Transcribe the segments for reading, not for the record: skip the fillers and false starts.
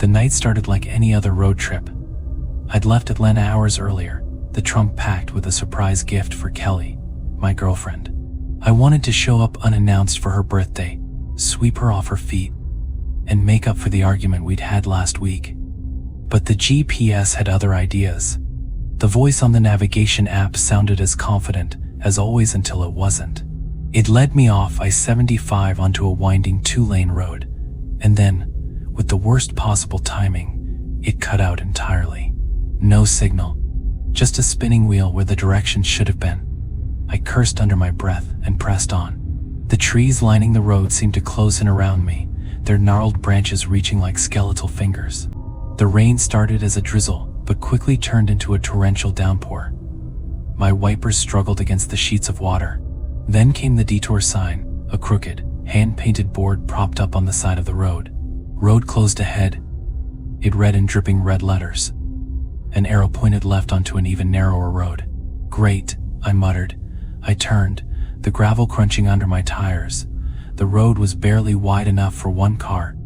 The night started like any other road trip. I'd left Atlanta hours earlier, the trunk packed with a surprise gift for Kelly, my girlfriend. I wanted to show up unannounced for her birthday, sweep her off her feet, and make up for the argument we'd had last week. But the GPS had other ideas. The voice on the navigation app sounded as confident as always until it wasn't. It led me off I-75 onto a winding 2-lane road, and then, with the worst possible timing, it cut out entirely. No signal, just a spinning wheel where the direction should have been. I cursed under my breath and pressed on. The trees lining the road seemed to close in around me, their gnarled branches reaching like skeletal fingers. The rain started as a drizzle, but quickly turned into a torrential downpour. My wipers struggled against the sheets of water. Then came the detour sign, a crooked, hand-painted board propped up on the side of the road. Road closed ahead. It read in dripping red letters. An arrow pointed left onto an even narrower road. Great, I muttered. I turned, the gravel crunching under my tires. The road was barely wide enough for one car,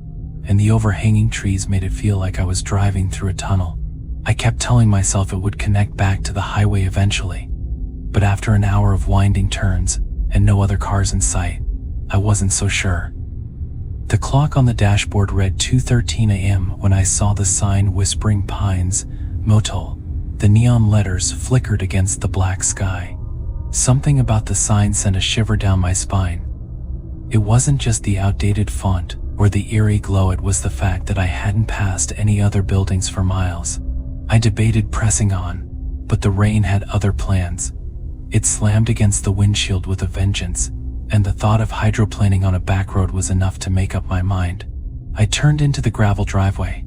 and the overhanging trees made it feel like I was driving through a tunnel. I kept telling myself it would connect back to the highway eventually, but after an hour of winding turns and no other cars in sight, I wasn't so sure. The clock on the dashboard read 2:13 a.m. when I saw the sign Whispering Pines, Motel. The neon letters flickered against the black sky. Something about the sign sent a shiver down my spine. It wasn't just the outdated font or the eerie glow, it was the fact that I hadn't passed any other buildings for miles. I debated pressing on, but the rain had other plans. It slammed against the windshield with a vengeance, and the thought of hydroplaning on a back road was enough to make up my mind. I turned into the gravel driveway.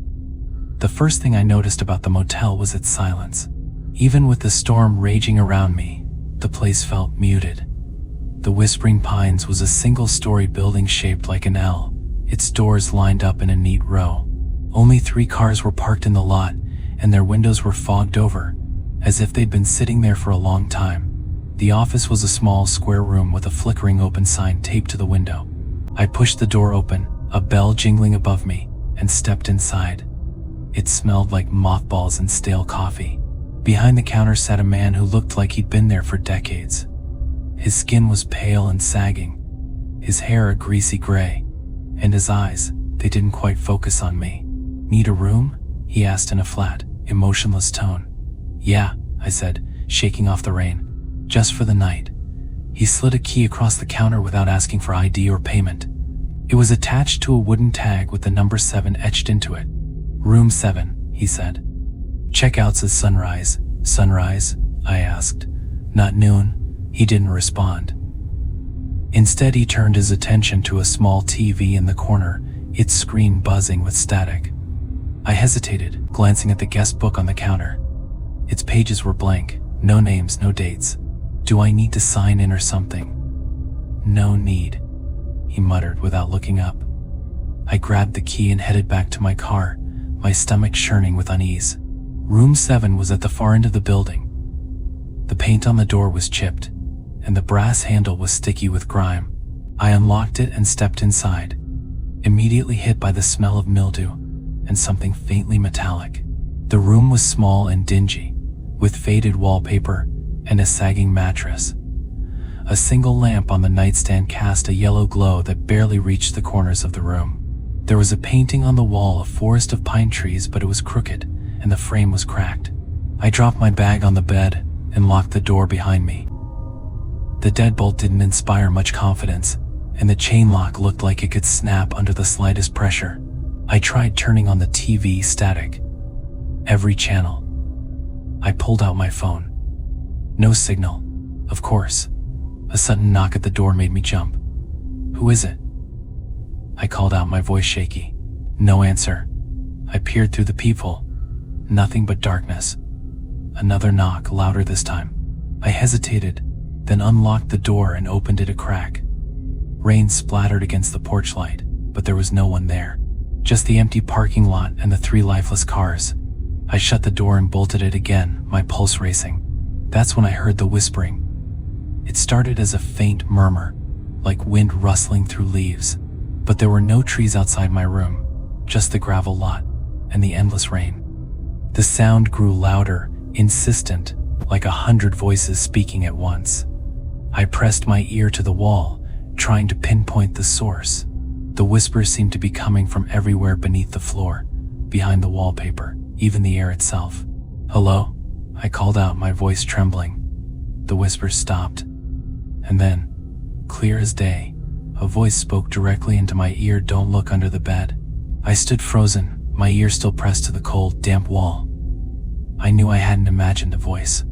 The first thing I noticed about the motel was its silence. Even with the storm raging around me, the place felt muted. The Whispering Pines was a single-story building shaped like an L, its doors lined up in a neat row. Only 3 cars were parked in the lot, and their windows were fogged over, as if they'd been sitting there for a long time. The office was a small square room with a flickering open sign taped to the window. I pushed the door open, a bell jingling above me, and stepped inside. It smelled like mothballs and stale coffee. Behind the counter sat a man who looked like he'd been there for decades. His skin was pale and sagging, his hair a greasy gray, and his eyes, they didn't quite focus on me. "Need a room?" he asked in a flat, emotionless tone. "Yeah," I said, shaking off the rain. "Just for the night." He slid a key across the counter without asking for ID or payment. It was attached to a wooden tag with the number 7 etched into it. "Room 7, he said. "Checkout's at sunrise." "Sunrise?" I asked. "Not noon." He didn't respond. Instead, he turned his attention to a small TV in the corner, its screen buzzing with static. I hesitated, glancing at the guest book on the counter. Its pages were blank, no names, no dates. "Do I need to sign in or something?" "No need," he muttered without looking up. I grabbed the key and headed back to my car, my stomach churning with unease. Room 7 was at the far end of the building. The paint on the door was chipped, and the brass handle was sticky with grime. I unlocked it and stepped inside, immediately hit by the smell of mildew and something faintly metallic. The room was small and dingy, with faded wallpaper and a sagging mattress. A single lamp on the nightstand cast a yellow glow that barely reached the corners of the room. There was a painting on the wall, a forest of pine trees, but it was crooked, and the frame was cracked. I dropped my bag on the bed and locked the door behind me. The deadbolt didn't inspire much confidence, and the chain lock looked like it could snap under the slightest pressure. I tried turning on the TV, static. Every channel. I pulled out my phone. No signal. Of course. A sudden knock at the door made me jump. "Who is it?" I called out, my voice shaky. No answer. I peered through the peephole. Nothing but darkness. Another knock, louder this time. I hesitated, then unlocked the door and opened it a crack. Rain splattered against the porch light, but there was no one there. Just the empty parking lot and the 3 lifeless cars. I shut the door and bolted it again, my pulse racing. That's when I heard the whispering. It started as a faint murmur, like wind rustling through leaves. But there were no trees outside my room, just the gravel lot. and the endless rain. The sound grew louder, insistent, like 100 voices speaking at once. I pressed my ear to the wall, trying to pinpoint the source. The whispers seemed to be coming from everywhere beneath the floor, behind the wallpaper, even the air itself. "Hello?" I called out, my voice trembling. The whispers stopped. And then, clear as day, a voice spoke directly into my ear, "Don't look under the bed." I stood frozen, my ear still pressed to the cold, damp wall. I knew I hadn't imagined the voice.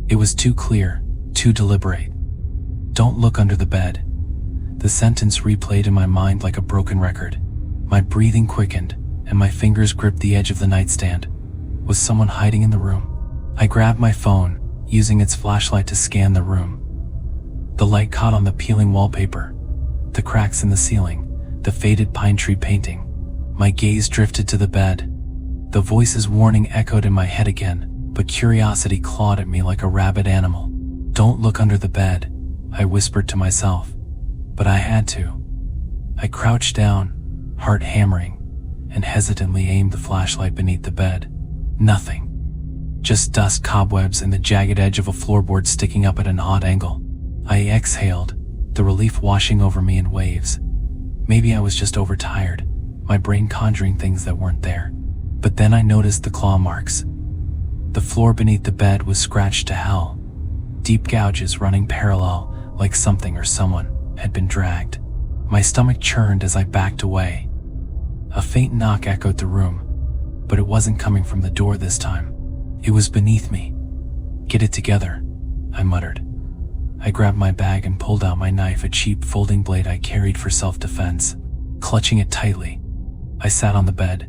It was too clear, too deliberate. "Don't look under the bed." The sentence replayed in my mind like a broken record. My breathing quickened, and my fingers gripped the edge of the nightstand. Was someone hiding in the room? I grabbed my phone, using its flashlight to scan the room. The light caught on the peeling wallpaper, the cracks in the ceiling, the faded pine tree painting. My gaze drifted to the bed. The voice's warning echoed in my head again, but curiosity clawed at me like a rabid animal. "Don't look under the bed," I whispered to myself. But I had to. I crouched down, heart hammering, and hesitantly aimed the flashlight beneath the bed. Nothing. Just dust, cobwebs, and the jagged edge of a floorboard sticking up at an odd angle. I exhaled, the relief washing over me in waves. Maybe I was just overtired, my brain conjuring things that weren't there. But then I noticed the claw marks. The floor beneath the bed was scratched to hell. Deep gouges running parallel, like something or someone had been dragged. My stomach churned as I backed away. A faint knock echoed the room, but it wasn't coming from the door this time. It was beneath me. "Get it together," I muttered. I grabbed my bag and pulled out my knife, a cheap folding blade I carried for self-defense. Clutching it tightly, I sat on the bed,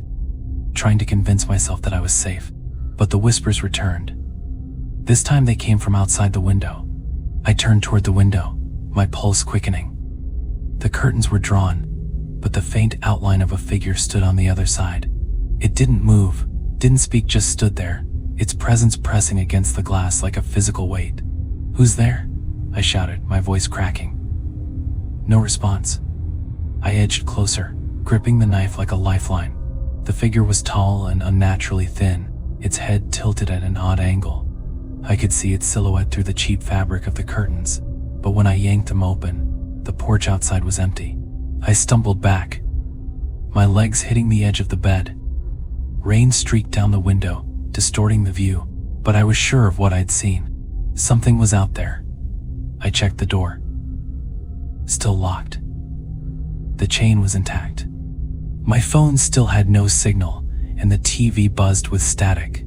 trying to convince myself that I was safe. But the whispers returned. This time they came from outside the window. I turned toward the window, my pulse quickening. The curtains were drawn, but the faint outline of a figure stood on the other side. It didn't move, didn't speak, just stood there, its presence pressing against the glass like a physical weight. "Who's there?" I shouted, my voice cracking. No response. I edged closer, gripping the knife like a lifeline. The figure was tall and unnaturally thin, its head tilted at an odd angle. I could see its silhouette through the cheap fabric of the curtains, but when I yanked them open, the porch outside was empty. I stumbled back, my legs hitting the edge of the bed. Rain streaked down the window, distorting the view, but I was sure of what I'd seen. Something was out there. I checked the door. Still locked. The chain was intact. My phone still had no signal, and the TV buzzed with static.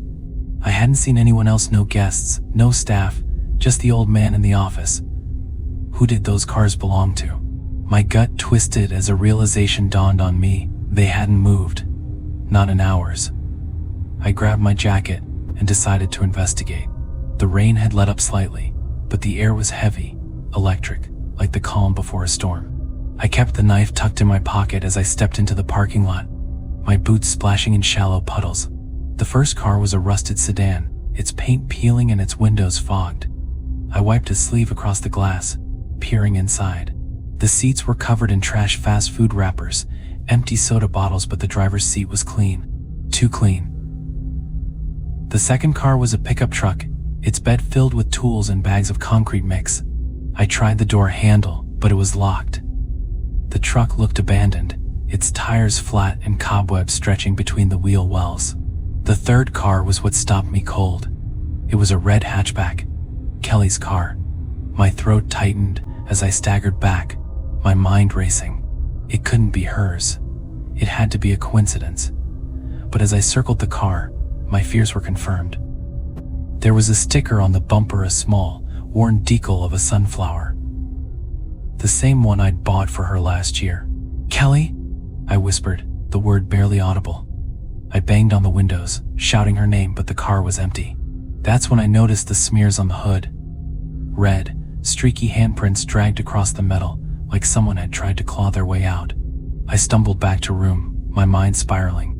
I hadn't seen anyone else, no guests, no staff, just the old man in the office. Who did those cars belong to? My gut twisted as a realization dawned on me. They hadn't moved. Not in hours. I grabbed my jacket and decided to investigate. The rain had let up slightly, but the air was heavy, electric, like the calm before a storm. I kept the knife tucked in my pocket as I stepped into the parking lot, my boots splashing in shallow puddles. The first car was a rusted sedan, its paint peeling and its windows fogged. I wiped a sleeve across the glass, peering inside. The seats were covered in trash fast food wrappers, empty soda bottles, but the driver's seat was clean. Too clean. The second car was a pickup truck, its bed filled with tools and bags of concrete mix. I tried the door handle, but it was locked. The truck looked abandoned, its tires flat and cobwebs stretching between the wheel wells. The third car was what stopped me cold. It was a red hatchback, Kelly's car. My throat tightened as I staggered back, my mind racing. It couldn't be hers. It had to be a coincidence. But as I circled the car, my fears were confirmed. There was a sticker on the bumper, a small, worn decal of a sunflower. The same one I'd bought for her last year. "Kelly?" I whispered, the word barely audible. I banged on the windows, shouting her name, but the car was empty. That's when I noticed the smears on the hood. Red, streaky handprints dragged across the metal, like someone had tried to claw their way out. I stumbled back to room, my mind spiraling.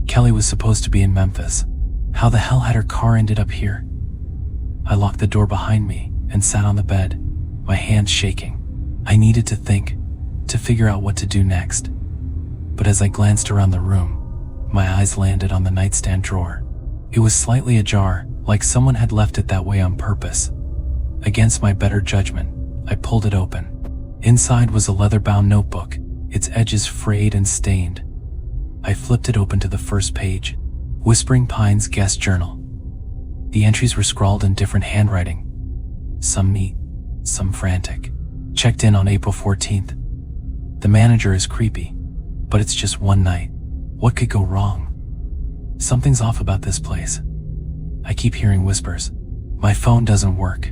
Kelly was supposed to be in Memphis. How the hell had her car ended up here? I locked the door behind me and sat on the bed, my hands shaking. I needed to think, to figure out what to do next. But as I glanced around the room, My eyes landed on the nightstand drawer. It was slightly ajar, like someone had left it that way on purpose. Against my better judgment, I pulled it open. Inside was a leather-bound notebook, its edges frayed and stained. I flipped it open to the first page. Whispering Pines Guest Journal. The entries were scrawled in different handwriting. Some neat, some frantic. Checked in on April 14th. The manager is creepy, but it's just one night. What could go wrong? Something's off about this place. I keep hearing whispers. My phone doesn't work.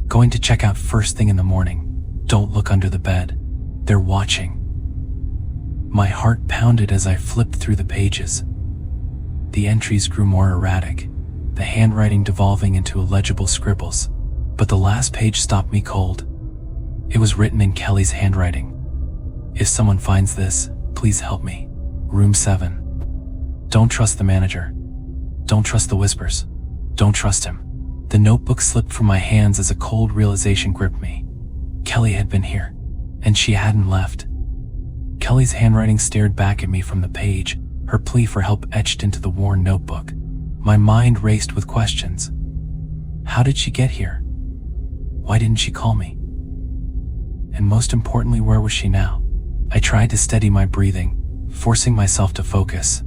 Going to check out first thing in the morning. Don't look under the bed. They're watching. My heart pounded as I flipped through the pages. The entries grew more erratic, the handwriting devolving into illegible scribbles. But the last page stopped me cold. It was written in Kelly's handwriting. If someone finds this, please help me. Room 7. Don't trust the manager. Don't trust the whispers. Don't trust him. The notebook slipped from my hands as a cold realization gripped me. Kelly had been here, and she hadn't left. Kelly's handwriting stared back at me from the page, her plea for help etched into the worn notebook. My mind raced with questions. How did she get here? Why didn't she call me? And most importantly, where was she now? I tried to steady my breathing, forcing myself to focus.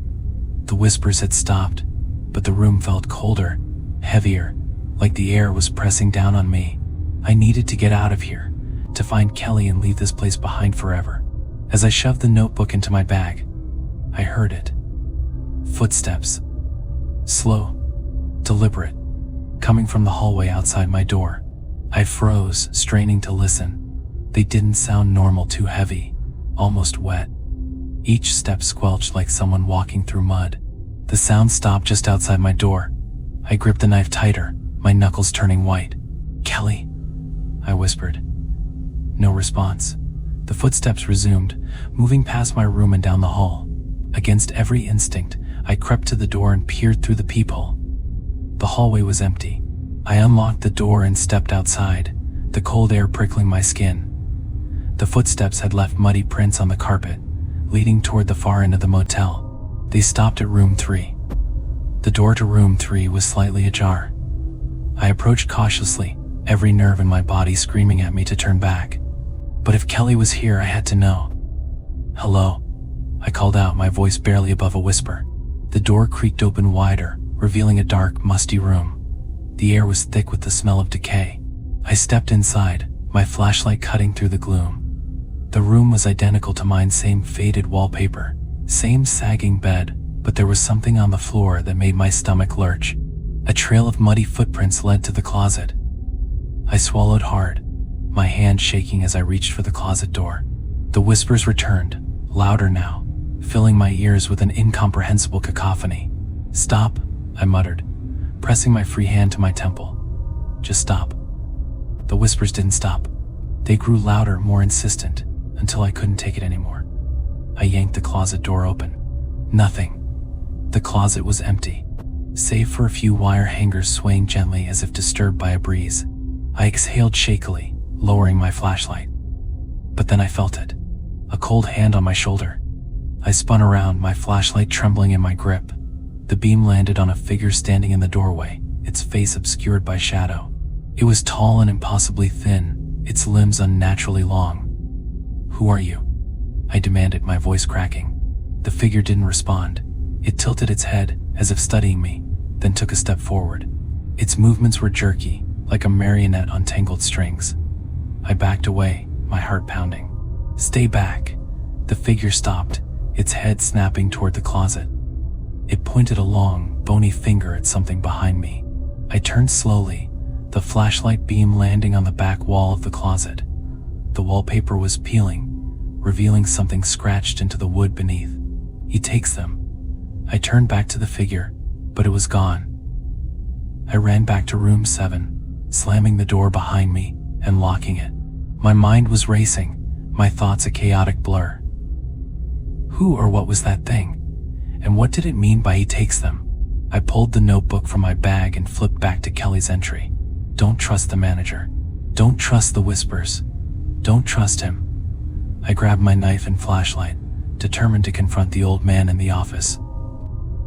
The whispers had stopped, but the room felt colder, heavier, like the air was pressing down on me. I needed to get out of here, to find Kelly and leave this place behind forever. As I shoved the notebook into my bag, I heard it. Footsteps. Slow, deliberate, coming from the hallway outside my door. I froze, straining to listen. They didn't sound normal, too heavy, almost wet. Each step squelched like someone walking through mud. The sound stopped just outside my door. I gripped the knife tighter, my knuckles turning white. Kelly, I whispered. No response. The footsteps resumed, moving past my room and down the hall. Against every instinct, I crept to the door and peered through the peephole. The hallway was empty. I unlocked the door and stepped outside, the cold air prickling my skin. The footsteps had left muddy prints on the carpet, leading toward the far end of the motel. They stopped at room 3. The door to room 3 was slightly ajar. I approached cautiously, every nerve in my body screaming at me to turn back. But if Kelly was here, I had to know. Hello, I called out, my voice barely above a whisper. The door creaked open wider, revealing a dark, musty room. The air was thick with the smell of decay. I stepped inside, my flashlight cutting through the gloom. The room was identical to mine, same faded wallpaper, same sagging bed, but there was something on the floor that made my stomach lurch. A trail of muddy footprints led to the closet. I swallowed hard, my hand shaking as I reached for the closet door. The whispers returned, louder now, filling my ears with an incomprehensible cacophony. Stop, I muttered, pressing my free hand to my temple. Just stop. The whispers didn't stop. They grew louder, more insistent, until I couldn't take it anymore. I yanked the closet door open. Nothing. The closet was empty, save for a few wire hangers swaying gently as if disturbed by a breeze. I exhaled shakily, lowering my flashlight. But then I felt it. A cold hand on my shoulder. I spun around, my flashlight trembling in my grip. The beam landed on a figure standing in the doorway, its face obscured by shadow. It was tall and impossibly thin, its limbs unnaturally long. Who are you? I demanded, my voice cracking. The figure didn't respond. It tilted its head, as if studying me, then took a step forward. Its movements were jerky, like a marionette on tangled strings. I backed away, my heart pounding. Stay back. The figure stopped, its head snapping toward the closet. It pointed a long, bony finger at something behind me. I turned slowly, the flashlight beam landing on the back wall of the closet. The wallpaper was peeling, revealing something scratched into the wood beneath. He takes them. I turned back to the figure, but it was gone. I ran back to room 7, slamming the door behind me and locking it. My mind was racing, my thoughts a chaotic blur. Who or what was that thing? And what did it mean by he takes them? I pulled the notebook from my bag and flipped back to Kelly's entry. Don't trust the manager. Don't trust the whispers. Don't trust him. I grabbed my knife and flashlight, determined to confront the old man in the office.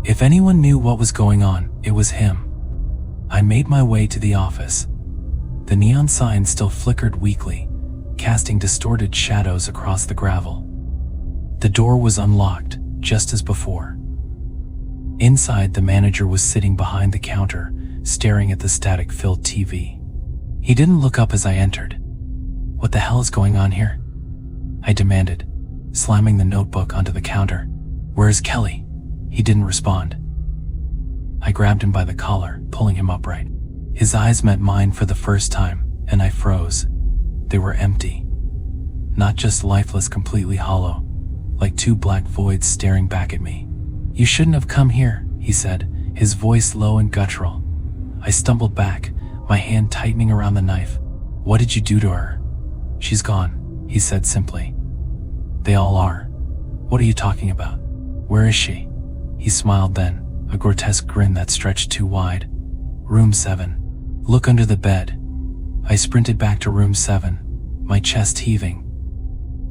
If anyone knew what was going on, it was him. I made my way to the office. The neon sign still flickered weakly, casting distorted shadows across the gravel. The door was unlocked, just as before. Inside, the manager was sitting behind the counter, staring at the static-filled TV. He didn't look up as I entered. "What the hell is going on here?" I demanded, slamming the notebook onto the counter. "Where's Kelly?" He didn't respond. I grabbed him by the collar, pulling him upright. His eyes met mine for the first time, and I froze. They were empty. Not just lifeless, completely hollow, like two black voids staring back at me. "You shouldn't have come here," he said, his voice low and guttural. I stumbled back, my hand tightening around the knife. "What did you do to her?" "She's gone," he said simply. "They all are." "What are you talking about? Where is she?" He smiled then, a grotesque grin that stretched too wide. "Room 7. Look under the bed." I sprinted back to room 7, my chest heaving.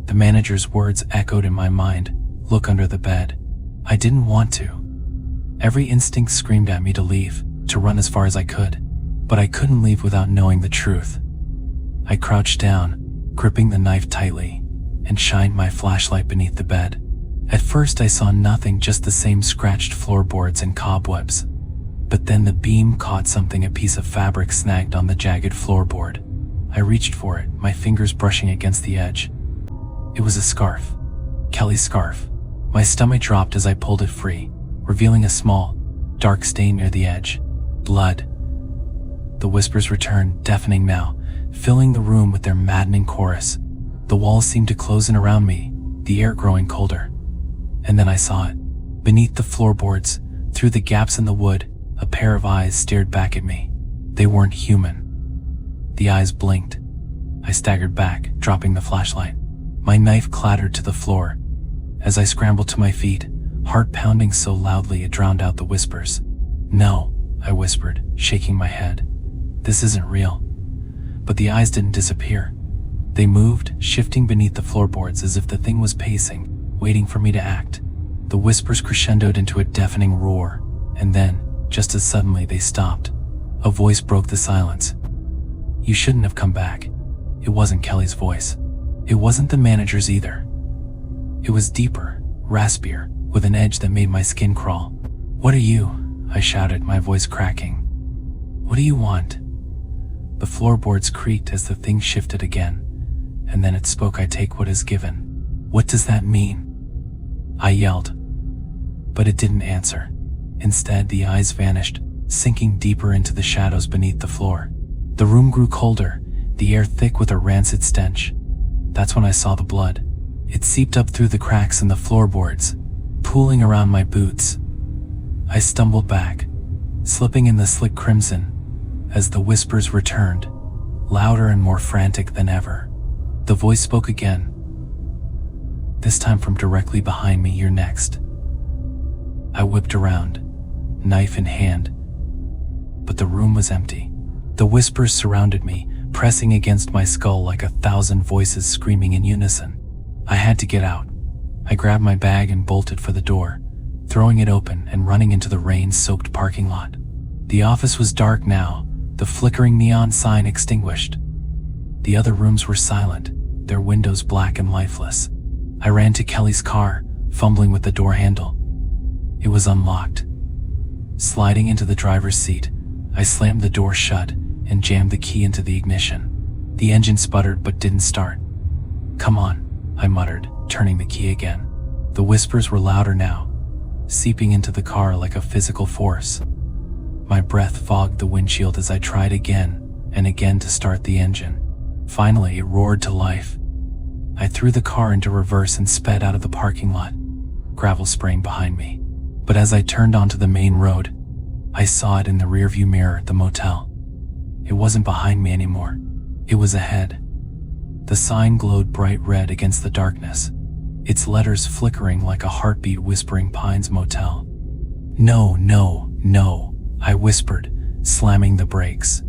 The manager's words echoed in my mind, "Look under the bed." I didn't want to. Every instinct screamed at me to leave, to run as far as I could, but I couldn't leave without knowing the truth. I crouched down, gripping the knife tightly, and shined my flashlight beneath the bed. At first I saw nothing, just the same scratched floorboards and cobwebs. But then the beam caught something, a piece of fabric snagged on the jagged floorboard. I reached for it, my fingers brushing against the edge. It was a scarf. Kelly's scarf. My stomach dropped as I pulled it free, revealing a small, dark stain near the edge. Blood. The whispers returned, deafening now, filling the room with their maddening chorus. The walls seemed to close in around me, the air growing colder. And then I saw it. Beneath the floorboards, through the gaps in the wood, a pair of eyes stared back at me. They weren't human. The eyes blinked. I staggered back, dropping the flashlight. My knife clattered to the floor. As I scrambled to my feet, heart pounding so loudly it drowned out the whispers. "No," I whispered, shaking my head. "This isn't real." But the eyes didn't disappear. They moved, shifting beneath the floorboards as if the thing was pacing, waiting for me to act. The whispers crescendoed into a deafening roar, and then, just as suddenly, they stopped. A voice broke the silence. "You shouldn't have come back." It wasn't Kelly's voice. It wasn't the manager's either. It was deeper, raspier, with an edge that made my skin crawl. "What are you?" I shouted, my voice cracking. "What do you want?" The floorboards creaked as the thing shifted again, and then it spoke. "I take what is given." "What does that mean?" I yelled. But it didn't answer. Instead, the eyes vanished, sinking deeper into the shadows beneath the floor. The room grew colder, the air thick with a rancid stench. That's when I saw the blood. It seeped up through the cracks in the floorboards, pooling around my boots. I stumbled back, slipping in the slick crimson, as the whispers returned, louder and more frantic than ever. The voice spoke again, this time from directly behind me. "You're next." I whipped around, knife in hand, but the room was empty. The whispers surrounded me, pressing against my skull like 1,000 voices screaming in unison. I had to get out. I grabbed my bag and bolted for the door, throwing it open and running into the rain-soaked parking lot. The office was dark now, the flickering neon sign extinguished. The other rooms were silent, their windows black and lifeless. I ran to Kelly's car, fumbling with the door handle. It was unlocked. Sliding into the driver's seat, I slammed the door shut and jammed the key into the ignition. The engine sputtered but didn't start. "Come on," I muttered, turning the key again. The whispers were louder now, seeping into the car like a physical force. My breath fogged the windshield as I tried again and again to start the engine. Finally, it roared to life. I threw the car into reverse and sped out of the parking lot, gravel spraying behind me. But as I turned onto the main road, I saw it in the rearview mirror at the motel. It wasn't behind me anymore. It was ahead. The sign glowed bright red against the darkness, its letters flickering like a heartbeat whispering Pines Motel. "No, no, no," I whispered, slamming the brakes.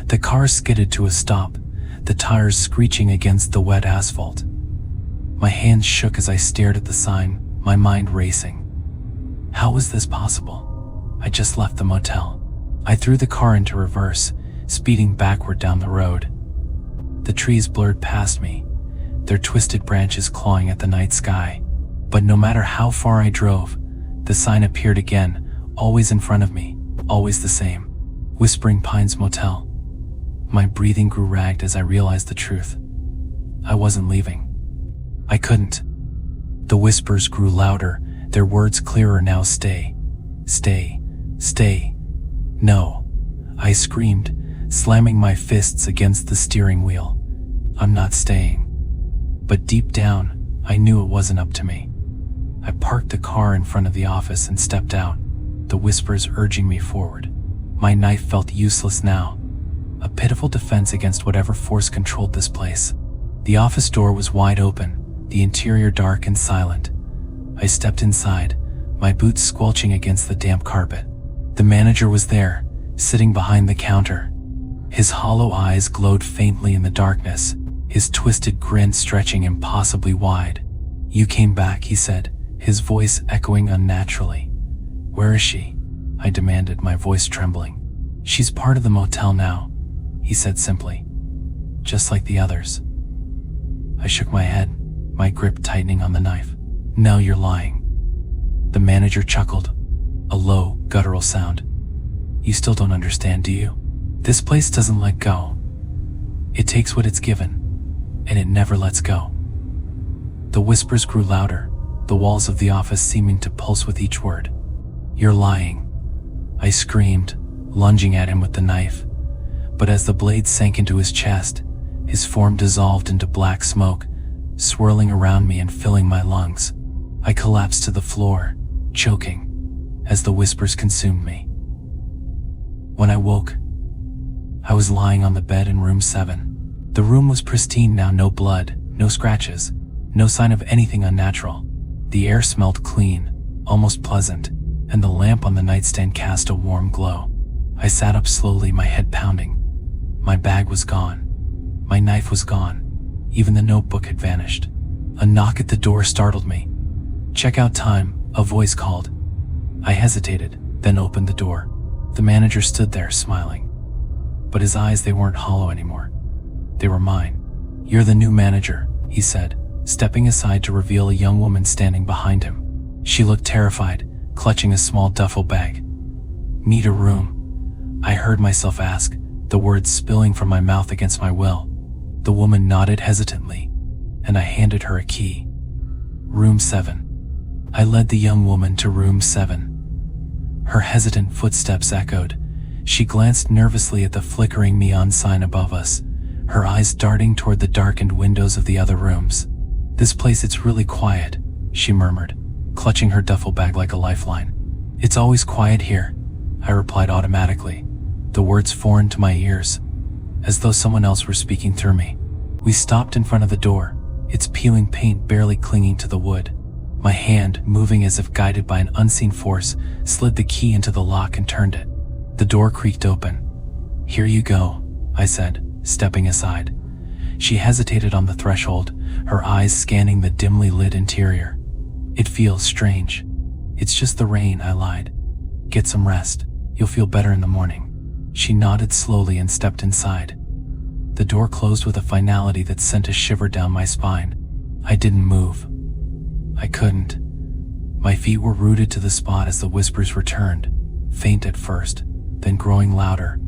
The car skidded to a stop, the tires screeching against the wet asphalt. My hands shook as I stared at the sign, my mind racing. How was this possible? I just left the motel. I threw the car into reverse, speeding backward down the road. The trees blurred past me, their twisted branches clawing at the night sky. But no matter how far I drove, the sign appeared again, always in front of me, always the same. Whispering Pines Motel. My breathing grew ragged as I realized the truth. I wasn't leaving. I couldn't. The whispers grew louder, their words clearer now. Stay. Stay. Stay. No. I screamed, slamming my fists against the steering wheel. I'm not staying. But deep down, I knew it wasn't up to me. I parked the car in front of the office and stepped out, the whispers urging me forward. My knife felt useless now, a pitiful defense against whatever force controlled this place. The office door was wide open, the interior dark and silent. I stepped inside, my boots squelching against the damp carpet. The manager was there, sitting behind the counter. His hollow eyes glowed faintly in the darkness, his twisted grin stretching impossibly wide. You came back, he said, his voice echoing unnaturally. Where is she? I demanded, my voice trembling. She's part of the motel now, he said simply. Just like the others. I shook my head, my grip tightening on the knife. No, you're lying. The manager chuckled, a low, guttural sound. You still don't understand, do you? This place doesn't let go. It takes what it's given, and it never lets go. The whispers grew louder, the walls of the office seeming to pulse with each word. You're lying, I screamed, lunging at him with the knife. But as the blade sank into his chest, his form dissolved into black smoke, swirling around me and filling my lungs. I collapsed to the floor, choking, as the whispers consumed me. When I woke, I was lying on the bed in room 7. The room was pristine now, no blood, no scratches, no sign of anything unnatural. The air smelled clean, almost pleasant, and the lamp on the nightstand cast a warm glow. I sat up slowly, my head pounding. My bag was gone. My knife was gone. Even the notebook had vanished. A knock at the door startled me. Checkout time, a voice called. I hesitated, then opened the door. The manager stood there, smiling. But his eyes, they weren't hollow anymore. They were mine. You're the new manager, he said, stepping aside to reveal a young woman standing behind him. She looked terrified, clutching a small duffel bag. Need a room? I heard myself ask, the words spilling from my mouth against my will. The woman nodded hesitantly, and I handed her a key. Room 7. I led the young woman to room 7. Her hesitant footsteps echoed. She glanced nervously at the flickering neon sign above us, her eyes darting toward the darkened windows of the other rooms. This place, it's really quiet, she murmured, clutching her duffel bag like a lifeline. It's always quiet here, I replied automatically, the words foreign to my ears, as though someone else were speaking through me. We stopped in front of the door, its peeling paint barely clinging to the wood. My hand, moving as if guided by an unseen force, slid the key into the lock and turned it. The door creaked open. Here you go, I said, stepping aside. She hesitated on the threshold, her eyes scanning the dimly lit interior. It feels strange. It's just the rain, I lied. Get some rest. You'll feel better in the morning. She nodded slowly and stepped inside. The door closed with a finality that sent a shiver down my spine. I didn't move. I couldn't. My feet were rooted to the spot as the whispers returned, faint at first, then growing louder,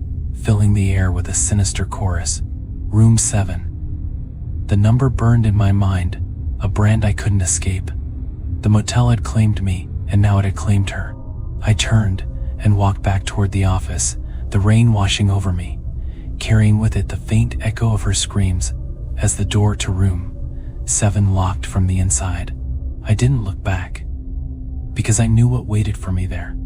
filling the air with a sinister chorus. Room 7. The number burned in my mind, a brand I couldn't escape. The motel had claimed me, and now it had claimed her. I turned and walked back toward the office, the rain washing over me, carrying with it the faint echo of her screams as the door to room 7 locked from the inside. I didn't look back, because I knew what waited for me there.